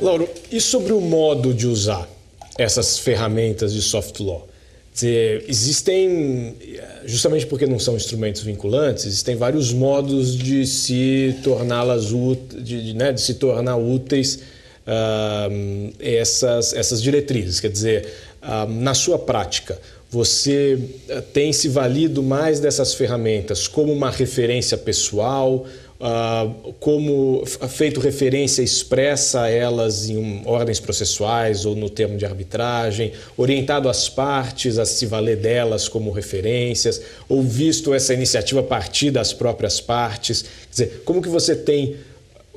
Lauro, e sobre o modo de usar essas ferramentas de soft law? Existem, justamente porque não são instrumentos vinculantes, existem vários modos de se torná-las de se tornar úteis essas diretrizes. Quer dizer, na sua prática, você tem se valido mais dessas ferramentas como uma referência pessoal, como feito referência expressa a elas em ordens processuais ou no termo de arbitragem, orientado as partes a se valer delas como referências, ou visto essa iniciativa a partir das próprias partes? Quer dizer, como que você tem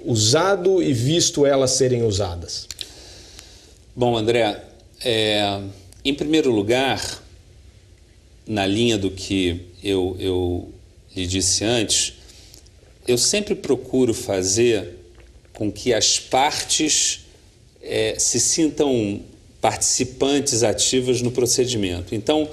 usado e visto elas serem usadas? Bom, André, em primeiro lugar, na linha do que eu lhe disse antes, eu sempre procuro fazer com que as partes se sintam participantes ativas no procedimento. Então,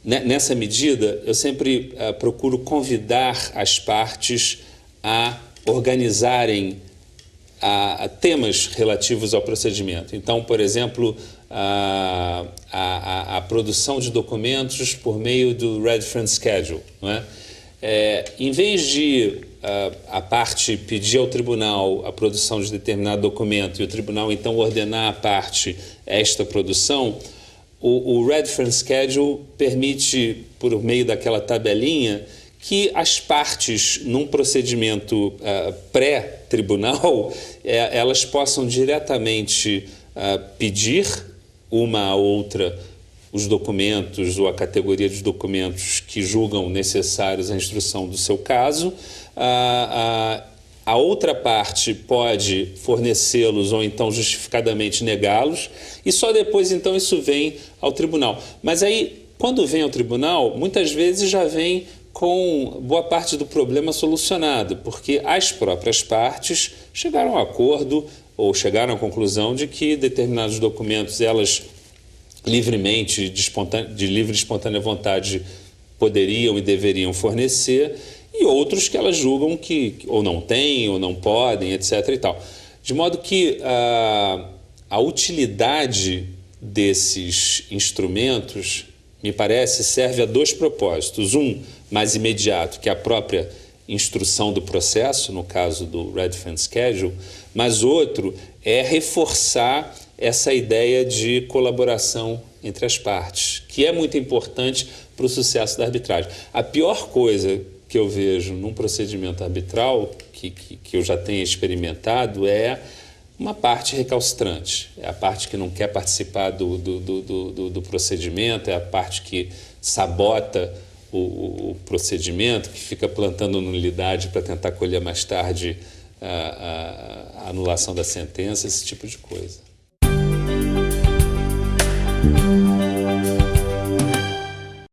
nessa medida, eu sempre procuro convidar as partes a organizarem temas relativos ao procedimento. Então, por exemplo, a produção de documentos por meio do Reference Schedule, não é? Em vez de a parte pedir ao tribunal a produção de determinado documento e o tribunal então ordenar à parte esta produção, o Reference Schedule permite, por meio daquela tabelinha, que as partes num procedimento pré-tribunal elas possam diretamente pedir uma a outra os documentos ou a categoria de documentos que julgam necessários à instrução do seu caso. A outra parte pode fornecê-los ou então justificadamente negá-los e só depois então isso vem ao tribunal. Mas aí, quando vem ao tribunal, muitas vezes já vem com boa parte do problema solucionado, porque as próprias partes chegaram a acordo ou chegaram à conclusão de que determinados documentos elas livremente, de livre e espontânea vontade, poderiam e deveriam fornecer, e outros que elas julgam que ou não têm, ou não podem, etc. e tal. De modo que a utilidade desses instrumentos, me parece, serve a dois propósitos. Um, mais imediato, que é a própria instrução do processo, no caso do Reference Schedule, mas outro é reforçar essa ideia de colaboração entre as partes, que é muito importante para o sucesso da arbitragem. A pior coisa que eu vejo num procedimento arbitral, que eu já tenho experimentado, é uma parte recalcitrante. É a parte que não quer participar do procedimento, é a parte que sabota o procedimento, que fica plantando nulidade para tentar colher mais tarde a anulação da sentença, esse tipo de coisa.